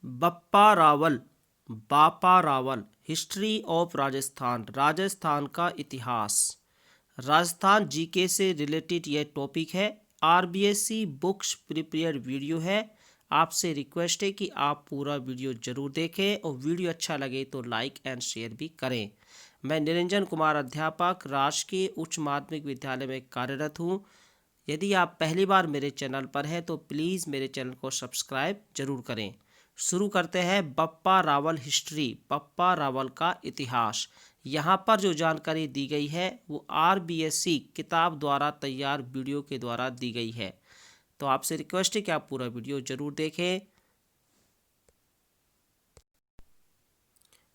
बप्पा रावल, बापा Rawal, history of Rajasthan, Rajasthan का इतिहास। राजस्थान जीके से रिलेटेड यह टॉपिक है। आरबीएससी बुक्स प्रिपेयर वीडियो है। आपसे रिक्वेस्ट है कि आप पूरा वीडियो जरूर देखें और वीडियो अच्छा लगे तो लाइक एंड शेयर भी करें। मैं निरंजन कुमार, अध्यापक, राजकीय उच्च माध्यमिक विद्यालय में कार्यरत हूँ। यदि आप पहली बार मेरे चैनल पर हैं तो प्लीज़ मेरे चैनल को सब्सक्राइब जरूर करें। शुरू करते हैं बप्पा रावल हिस्ट्री, बप्पा रावल का इतिहास। यहाँ पर जो जानकारी दी गई है वो आरबीएससी किताब द्वारा तैयार वीडियो के द्वारा दी गई है। तो आपसे रिक्वेस्ट है कि आप पूरा वीडियो जरूर देखें।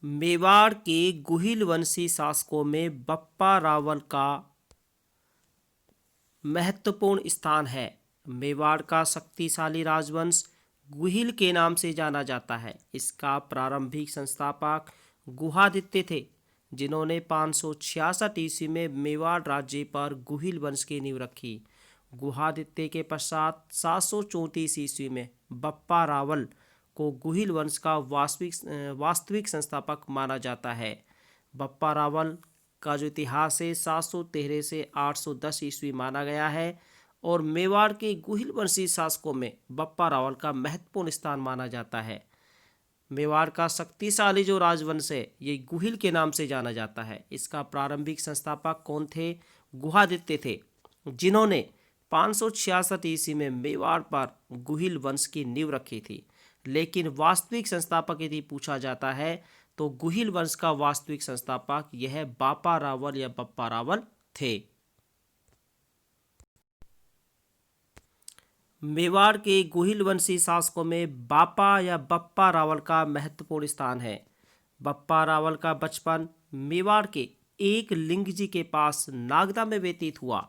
मेवाड़ के गुहिल वंशी शासकों में बप्पा रावल का महत्वपूर्ण स्थान है। मेवाड़ का शक्तिशाली राजवंश गुहिल के नाम से जाना जाता है। इसका प्रारंभिक संस्थापक गुहादित्य थे, जिन्होंने 566 ईस्वी में मेवाड़ राज्य पर गुहिल वंश की नींव रखी। गुहादित्य के पश्चात 734 ईस्वी में बप्पा रावल को गुहिल वंश का वास्तविक संस्थापक माना जाता है। बप्पा रावल का जो इतिहास है 713 से 810 ईस्वी माना गया है और मेवाड़ के गुहिल वंशी शासकों में बप्पा रावल का महत्वपूर्ण स्थान माना जाता है। मेवाड़ का शक्तिशाली जो राजवंश है ये गुहिल के नाम से जाना जाता है। इसका प्रारंभिक संस्थापक कौन थे? गुहादित्य थे, जिन्होंने 566 ईस्वी में मेवाड़ पर गुहिल वंश की नींव रखी थी। लेकिन वास्तविक संस्थापक यदि पूछा जाता है तो गुहिल वंश का वास्तविक संस्थापक यह बापा रावल या बप्पा रावल थे। मेवाड़ के गुहिल वंशी शासकों में बापा या बप्पा रावल का महत्वपूर्ण स्थान है। बप्पा रावल का बचपन मेवाड़ के एक लिंग जी के पास नागदा में व्यतीत हुआ।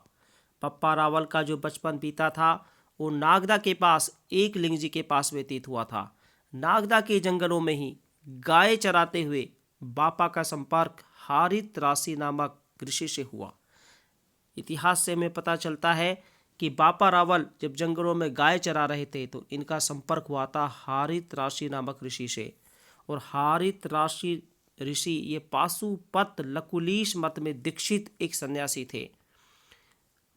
बप्पा रावल का जो बचपन बीता था वो नागदा के पास एक लिंग जी के पास व्यतीत हुआ था। नागदा के जंगलों में ही गाय चराते हुए बापा का संपर्क हारित राशि नामक ऋषि से हुआ। इतिहास से हमें पता चलता है कि बापा रावल जब जंगलों में गाय चरा रहे थे तो इनका संपर्क हुआ था हारित राशि नामक ऋषि से। और हारित राशि ऋषि ये पाशुपत लकुलीश मत में दीक्षित एक सन्यासी थे।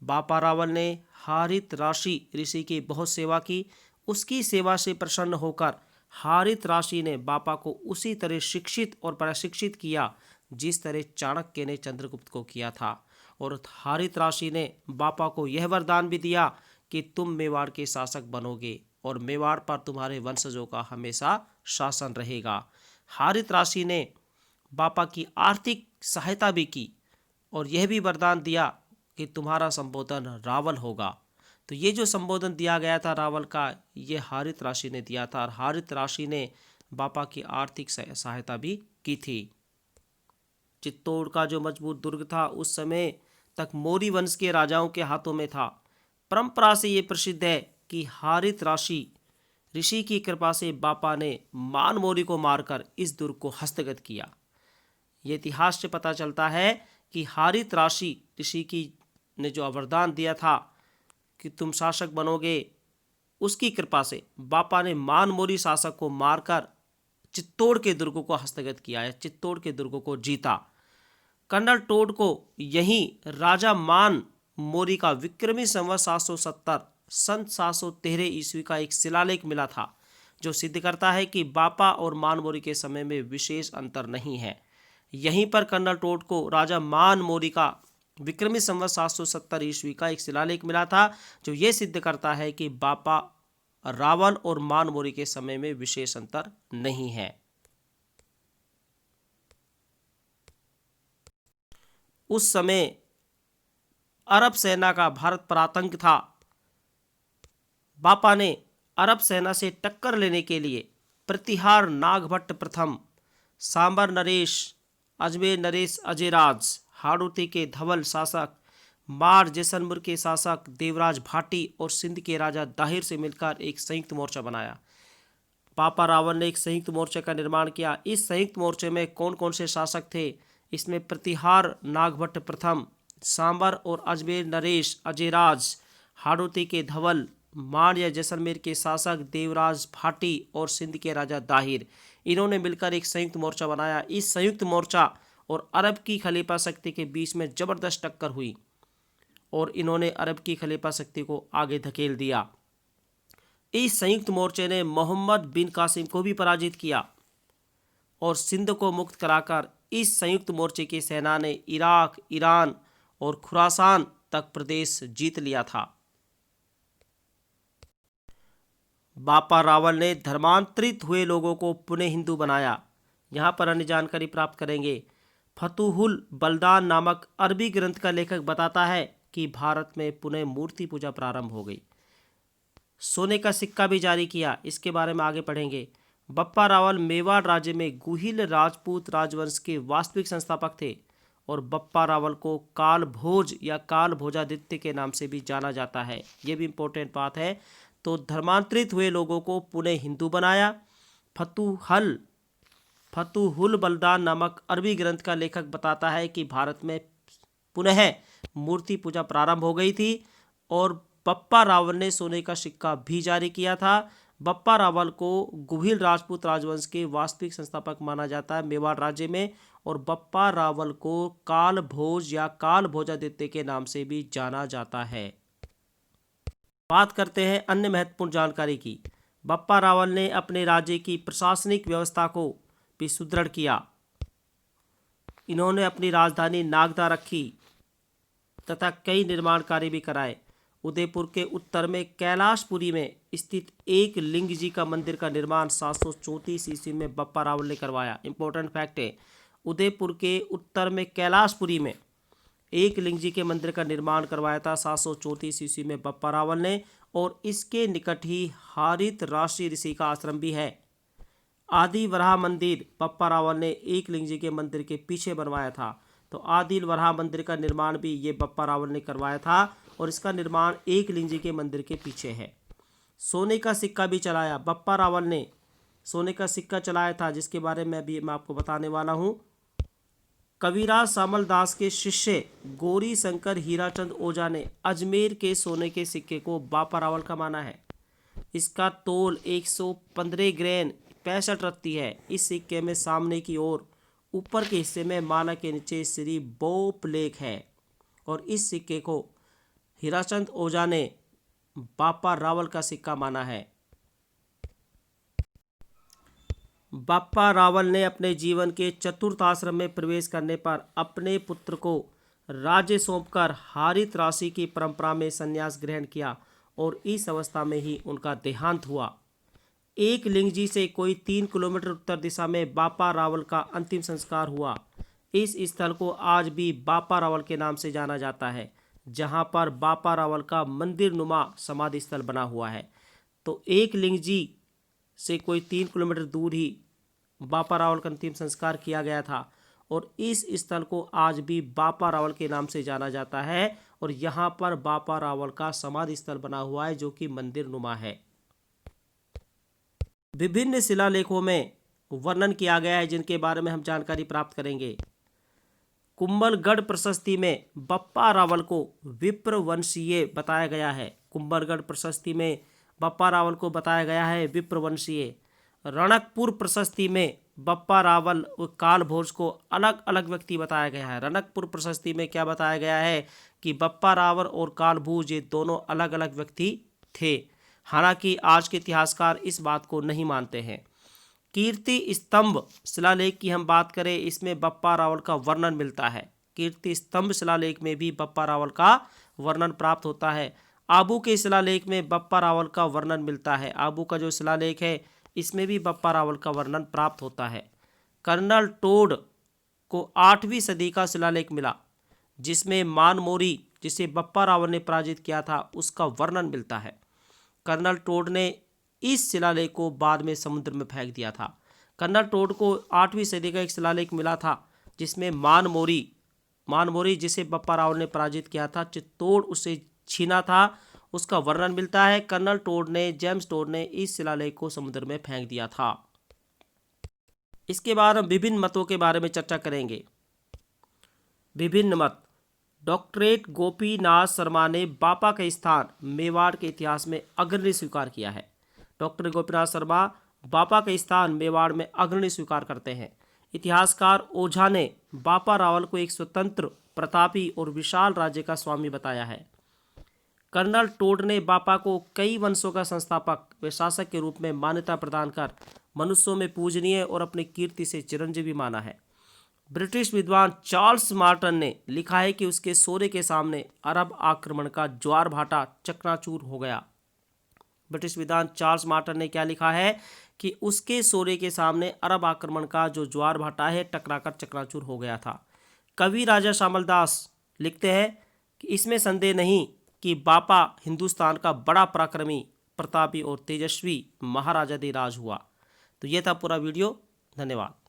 बापा रावल ने हारित राशि ऋषि की बहुत सेवा की। उसकी सेवा से प्रसन्न होकर हारित राशि ने बापा को उसी तरह शिक्षित और प्रशिक्षित किया जिस तरह चाणक्य ने चंद्रगुप्त को किया था। और हारित राशि ने बापा को यह वरदान भी दिया कि तुम मेवाड़ के शासक बनोगे और मेवाड़ पर तुम्हारे वंशजों का हमेशा शासन रहेगा। हारित राशि ने बापा की आर्थिक सहायता भी की और यह भी वरदान दिया कि तुम्हारा संबोधन रावल होगा। तो ये जो संबोधन दिया गया था रावल का, ये हारित राशि ने दिया था और हारित राशि ने बापा की आर्थिक सहायता भी की थी। चित्तौड़ का जो मजबूत दुर्ग था उस समय तक मौर्य वंश के राजाओं के हाथों में था। परंपरा से ये प्रसिद्ध है कि हारित राशि ऋषि की कृपा से बापा ने मान मौर्य को मारकर इस दुर्ग को हस्तगत किया। ये इतिहास से पता चलता है कि हारित राशि ऋषि की ने जो वरदान दिया था कि तुम शासक बनोगे, उसकी कृपा से बापा ने मान मौर्य शासक को मारकर चित्तौड़ के दुर्गों को हस्तगत किया है, चित्तौड़ के दुर्गों को जीता। कर्नल टोड को यहीं राजा मान मौर्य का विक्रमी संवत 770 सन 713 ईस्वी का एक शिलालेख मिला था, जो सिद्ध करता है कि बापा और मान मौर्य के समय में विशेष अंतर नहीं है। यहीं पर कर्नल टोड को राजा मान मौर्य का विक्रमी संवत 770 ईस्वी का एक शिलालेख मिला था, जो ये सिद्ध करता है कि बापा रावल और मान मौर्य के समय में विशेष अंतर नहीं है। उस समय अरब सेना का भारत पर आतंक था। बापा ने अरब सेना से टक्कर लेने के लिए प्रतिहार नागभट्ट प्रथम, सांबर नरेश, अजमेर नरेश अजयराज, हाड़ौती के धवल शासक, मार जैसलमेर के शासक देवराज भाटी और सिंध के राजा दाहिर से मिलकर एक संयुक्त मोर्चा बनाया। बापा रावल ने एक संयुक्त मोर्चे का निर्माण किया। इस संयुक्त मोर्चे में कौन कौन से शासक थे? इसमें प्रतिहार नागभट्ट प्रथम, सांबर और अजमेर नरेश अजयराज, हाड़ौती के धवल मान या जैसलमेर के शासक देवराज भाटी और सिंध के राजा दाहिर, इन्होंने मिलकर एक संयुक्त मोर्चा बनाया। इस संयुक्त मोर्चा और अरब की खलीफा शक्ति के बीच में जबरदस्त टक्कर हुई और इन्होंने अरब की खलीफा शक्ति को आगे धकेल दिया। इस संयुक्त मोर्चे ने मोहम्मद बिन कासिम को भी पराजित किया और सिंध को मुक्त कराकर इस संयुक्त मोर्चे की सेना ने इराक, ईरान और खुरासान तक प्रदेश जीत लिया था। बापा रावल ने धर्मांतरित हुए लोगों को पुनः हिंदू बनाया। यहाँ पर अन्य जानकारी प्राप्त करेंगे। फतुहुल बलदान नामक अरबी ग्रंथ का लेखक बताता है कि भारत में पुनः मूर्ति पूजा प्रारंभ हो गई। सोने का सिक्का भी जारी किया, इसके बारे में आगे पढ़ेंगे। बप्पा रावल मेवाड़ राज्य में गुहिल राजपूत राजवंश के वास्तविक संस्थापक थे और बप्पा रावल को काल भोज या काल भोजादित्य के नाम से भी जाना जाता है। ये भी इम्पोर्टेंट बात है। तो धर्मांतरित हुए लोगों को पुनः हिंदू बनाया। फतुहुल बलदान नामक अरबी ग्रंथ का लेखक बताता है कि भारत में पुनः मूर्ति पूजा प्रारंभ हो गई थी और बप्पा रावल ने सोने का सिक्का भी जारी किया था। बप्पा रावल को गुहिल राजपूत राजवंश के वास्तविक संस्थापक माना जाता है मेवाड़ राज्य में, और बप्पा रावल को काल भोज या काल भोजादित्य के नाम से भी जाना जाता है। बात करते हैं अन्य महत्वपूर्ण जानकारी की। बप्पा रावल ने अपने राज्य की प्रशासनिक व्यवस्था को भी सुदृढ़ किया। इन्होंने अपनी राजधानी नागदा रखी तथा कई निर्माण कार्य भी कराए। उदयपुर के उत्तर में कैलाशपुरी में स्थित एक लिंग जी का मंदिर का निर्माण 734 ईस्वी में बप्पा रावल ने करवाया। इंपॉर्टेंट फैक्ट है, उदयपुर के उत्तर में कैलाशपुरी में एक लिंग जी के मंदिर का निर्माण करवाया था 734 ईस्वी में बप्पा रावल ने, और इसके निकट ही हारित राशि ऋषि का आश्रम भी है। आदि वराह मंदिर बप्पा रावल ने एक लिंग जी के मंदिर के पीछे बनवाया था। तो आदि वराह मंदिर का निर्माण भी ये बप्पा रावल ने करवाया था और इसका निर्माण एक लिंग जी के मंदिर के पीछे है। सोने का सिक्का भी चलाया। बप्पा रावल ने सोने का सिक्का चलाया था, जिसके बारे में अभी मैं आपको बताने वाला हूँ। कविराज सामल दास के शिष्य गौरी शंकर हीराचंद ओझा ने अजमेर के सोने के सिक्के को बप्पा रावल का माना है। इसका तोल 115 ग्रेन 65 रत्ती है। इस सिक्के में सामने की ओर ऊपर के हिस्से में माला के नीचे श्री बोप लेख है और इस सिक्के को हीराचंद ओझा ने बप्पा रावल का सिक्का माना है। बप्पा रावल ने अपने जीवन के चतुर्थ आश्रम में प्रवेश करने पर अपने पुत्र को राज्य सौंपकर हारित राशि की परंपरा में संन्यास ग्रहण किया और इस अवस्था में ही उनका देहांत हुआ। एक लिंग जी से कोई 3 किलोमीटर उत्तर दिशा में बप्पा रावल का अंतिम संस्कार हुआ। इस स्थल को आज भी बप्पा रावल के नाम से जाना जाता है, जहां पर बप्पा रावल का मंदिर नुमा समाधि स्थल बना हुआ है। तो एक लिंग जी से कोई 3 किलोमीटर दूर ही बप्पा रावल का अंतिम संस्कार किया गया था और इस स्थल को आज भी बप्पा रावल के नाम से जाना जाता है और यहाँ पर बप्पा रावल का समाधि स्थल बना हुआ है जो कि मंदिर नुमा है। विभिन्न शिलालेखों में वर्णन किया गया है जिनके बारे में हम जानकारी प्राप्त करेंगे। कुंभलगढ़ प्रशस्ति में बप्पा रावल को विप्रवंशीय बताया गया है। कुंभलगढ़ प्रशस्ति में बप्पा रावल को बताया गया है विप्रवंशीय। रणकपुर प्रशस्ति में बप्पा रावल और काल भोज को अलग अलग व्यक्ति बताया गया है। रणकपुर प्रशस्ति में क्या बताया गया है कि बप्पा रावल और काल भोज ये दोनों अलग अलग व्यक्ति थे। हालांकि आज के इतिहासकार इस बात को नहीं मानते हैं। कीर्ति स्तंभ शिलालेख की हम बात करें, इसमें बप्पा रावल का वर्णन मिलता है। कीर्ति स्तंभ शिलालेख में भी बप्पा रावल का वर्णन प्राप्त होता है। आबू के शिलालेख में बप्पा रावल का वर्णन मिलता है। आबू का जो शिलालेख है इसमें भी बप्पा रावल का वर्णन प्राप्त होता है। कर्नल टोड को 8वीं सदी का शिलालेख मिला जिसमें मानमोरी, जिसे बप्पा रावल ने पराजित किया था, उसका वर्णन मिलता है। कर्नल टोड ने इस शिलालेख को बाद में समुद्र में फेंक दिया था। कर्नल टोड को 8वीं सदी का एक शिलालेख मिला था जिसमें मानमोरी जिसे बप्पा रावल ने पराजित किया था, चित्तौड़ उसे छीना था, उसका वर्णन मिलता है। कर्नल टोड ने, जेम्स टोड ने इस शिलालेख को समुद्र में फेंक दिया था। इसके बाद हम विभिन्न मतों के बारे में चर्चा करेंगे। विभिन्न मत। डॉक्टरेट गोपीनाथ शर्मा ने बापा का स्थान मेवाड़ के इतिहास में अग्रणी स्वीकार किया है। डॉक्टर गोपीनाथ शर्मा बापा का स्थान मेवाड़ में अग्रणी स्वीकार करते हैं। इतिहासकार ओझा ने बापा रावल को एक स्वतंत्र, प्रतापी और विशाल राज्य का स्वामी बताया है। कर्नल टोड ने बापा को कई वंशों का संस्थापक व शासक के रूप में मान्यता प्रदान कर मनुष्यों में पूजनीय और अपनी कीर्ति से चिरंजीवी माना है। ब्रिटिश विद्वान चार्ल्स मार्टन ने लिखा है कि उसके सोरे के सामने अरब आक्रमण का ज्वार भाटा चकनाचूर हो गया। ब्रिटिश विद्वान चार्ल्स मार्टन ने क्या लिखा है कि उसके सोरे के सामने अरब आक्रमण का जो ज्वार भाटा है टकराकर चकनाचूर हो गया था। कवि राजा श्यामल दास लिखते हैं कि इसमें संदेह नहीं कि बापा हिंदुस्तान का बड़ा पराक्रमी, प्रतापी और तेजस्वी महाराजाधिराज हुआ। तो ये था पूरा वीडियो। धन्यवाद।